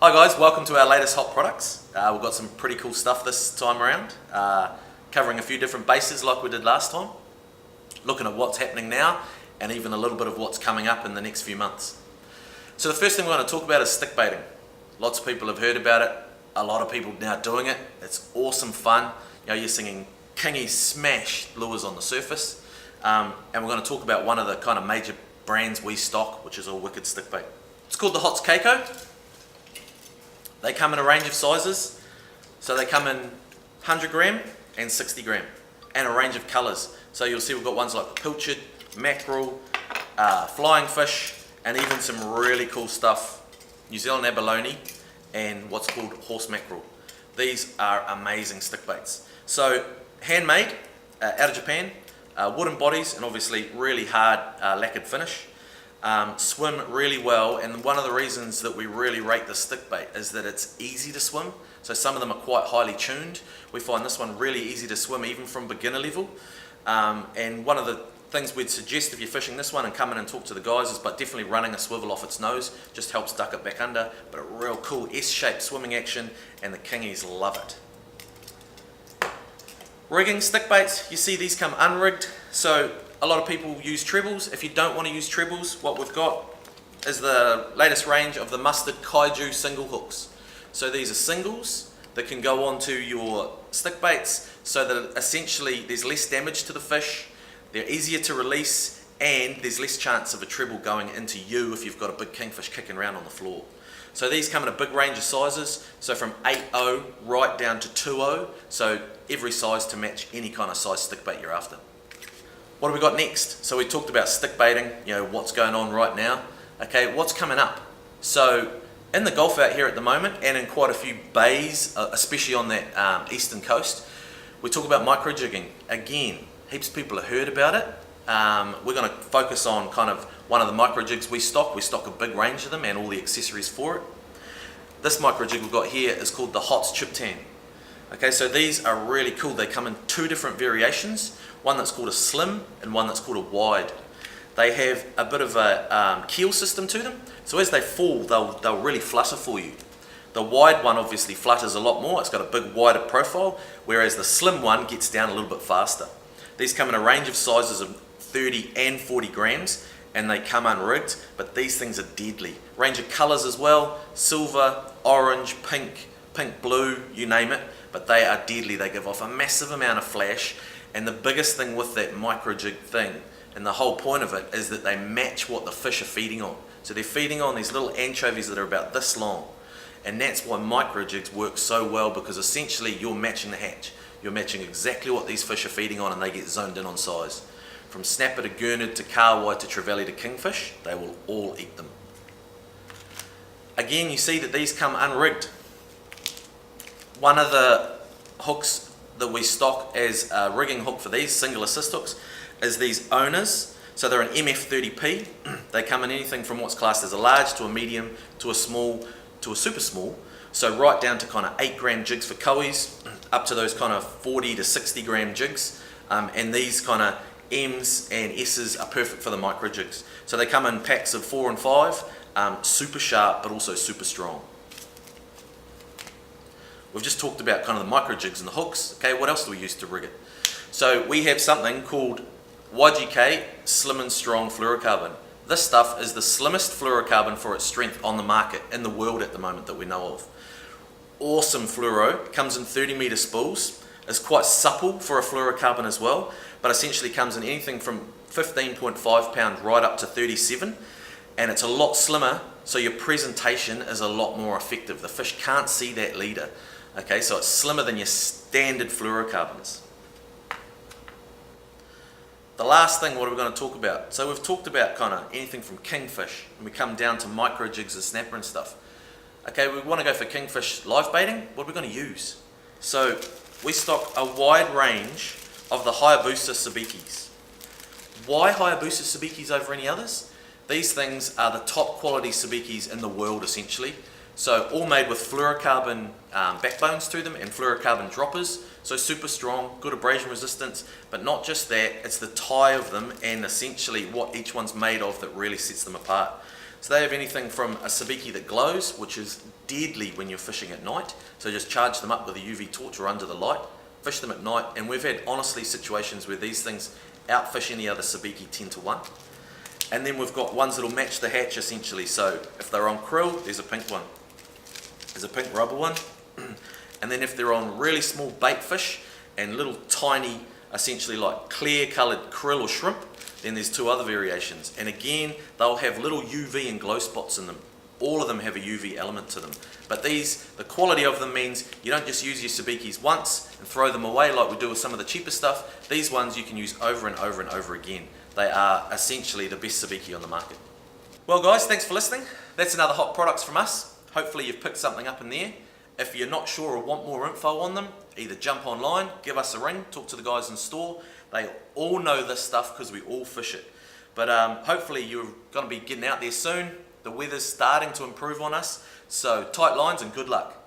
Hi guys, welcome to our latest hot products. We've got some pretty cool stuff this time around, covering a few different bases like we did last time, looking at what's happening now and even a little bit of what's coming up in the next few months. So the first thing we're going to talk about is stick baiting. Lots of people have heard about it, a lot of people now doing it. It's awesome fun. You know, you're singing kingy smash lures on the surface, and we're going to talk about one of the kind of major brands we stock, which is all wicked stick bait. It's called the Hot's Kaiju. They come in a range of sizes, so they come in 100 gram and 60 gram, and a range of colours. So you'll see we've got ones like pilchard, mackerel, flying fish, and even some really cool stuff, New Zealand abalone and what's called horse mackerel. These are amazing stick baits. So handmade, out of Japan, wooden bodies and obviously really hard lacquered finish. Swim really well, and one of the reasons that we really rate the stick bait is that it's easy to swim. So some of them are quite highly tuned. We find this one really easy to swim even from beginner level, and one of the things we'd suggest if you're fishing this one and come in and talk to the guys is definitely running a swivel off its nose, just helps duck it back under, but a real cool S-shaped swimming action, and the kingies love it. Rigging stick baits, you see these come unrigged, so a lot of people use trebles. If you don't want to use trebles, what we've got is the latest range of the Mustard Kaiju single hooks. So these are singles that can go onto your stick baits so that essentially there's less damage to the fish, they're easier to release, and there's less chance of a treble going into you if you've got a big kingfish kicking around on the floor. So these come in a big range of sizes, so from 8.0 right down to 2.0, so every size to match any kind of size stick bait you're after. What have we got next? So we talked about stick baiting, you know, what's going on right now. Okay, what's coming up? So in the Gulf out here at the moment, and in quite a few bays, especially on that eastern coast, we talk about micro jigging. Again, heaps of people have heard about it. We're going to focus on kind of one of the micro jigs we stock. We stock a big range of them and all the accessories for it. This micro jig we've got here is called the Hot's Chip Tan. Okay, so these are really cool. They come in two different variations, one that's called a slim and one that's called a wide. They have a bit of a keel system to them, so as they fall, they'll really flutter for you. The wide one obviously flutters a lot more, it's got a big wider profile, whereas the slim one gets down a little bit faster. These come in a range of sizes of 30 and 40 grams, and they come unrigged, but these things are deadly. Range of colours as well, silver, orange, pink, pink blue, you name it, but they are deadly. They give off a massive amount of flash, and the biggest thing with that micro jig thing, and the whole point of it, is that they match what the fish are feeding on. So they're feeding on these little anchovies that are about this long, and that's why micro jigs work so well, because essentially you're matching the hatch. You're matching exactly what these fish are feeding on, and they get zoned in on size. From snapper to gurnard to carwai to trevally to kingfish, they will all eat them. Again, you see that these come unrigged. One of the hooks that we stock as a rigging hook for these single assist hooks is these owners. So they're an MF30P. They come in anything from what's classed as a large to a medium to a small to a super small. So right down to kind of 8 gram jigs for cowies, up to those kind of 40 to 60 gram jigs. And these kind of M's and S's are perfect for the micro jigs. So they come in packs of 4 and 5, super sharp but also super strong. We've just talked about kind of the micro jigs and the hooks. Okay, what else do we use to rig it? So we have something called YGK Slim and Strong Fluorocarbon. This stuff is the slimmest fluorocarbon for its strength on the market in the world at the moment that we know of. Awesome fluoro, comes in 30 metre spools, is quite supple for a fluorocarbon as well, but essentially comes in anything from 15.5 pound right up to 37, and it's a lot slimmer, so your presentation is a lot more effective. The fish can't see that leader. Okay, so it's slimmer than your standard fluorocarbons. The last thing, what are we going to talk about? So we've talked about kind of anything from kingfish, and we come down to micro jigs and snapper and stuff. Okay, we want to go for kingfish live baiting. What are we going to use? So we stock a wide range of the Hayabusa sabikis. Why Hayabusa sabikis over any others? These things are the top quality sabikis in the world essentially. So all made with fluorocarbon backbones to them and fluorocarbon droppers. So super strong, good abrasion resistance, but not just that, it's the tie of them and essentially what each one's made of that really sets them apart. So they have anything from a sabiki that glows, which is deadly when you're fishing at night. So just charge them up with a UV torch or under the light, fish them at night, and we've had honestly situations where these things outfish any other sabiki 10 to 1. And then we've got ones that'll match the hatch essentially. So if they're on krill, there's a pink one. There's a pink rubber one. And then if they're on really small bait fish and little tiny, essentially like clear coloured krill or shrimp, then there's 2 other variations. And again, they'll have little UV and glow spots in them. All of them have a UV element to them. But these, the quality of them means you don't just use your sabikis once and throw them away like we do with some of the cheaper stuff. These ones you can use over and over and over again. They are essentially the best sabiki on the market. Well guys, thanks for listening. That's another hot products from us. Hopefully you've picked something up in there. If you're not sure or want more info on them, either jump online, give us a ring, talk to the guys in store. They all know this stuff because we all fish it. But hopefully you're going to be getting out there soon. The weather's starting to improve on us. So tight lines and good luck.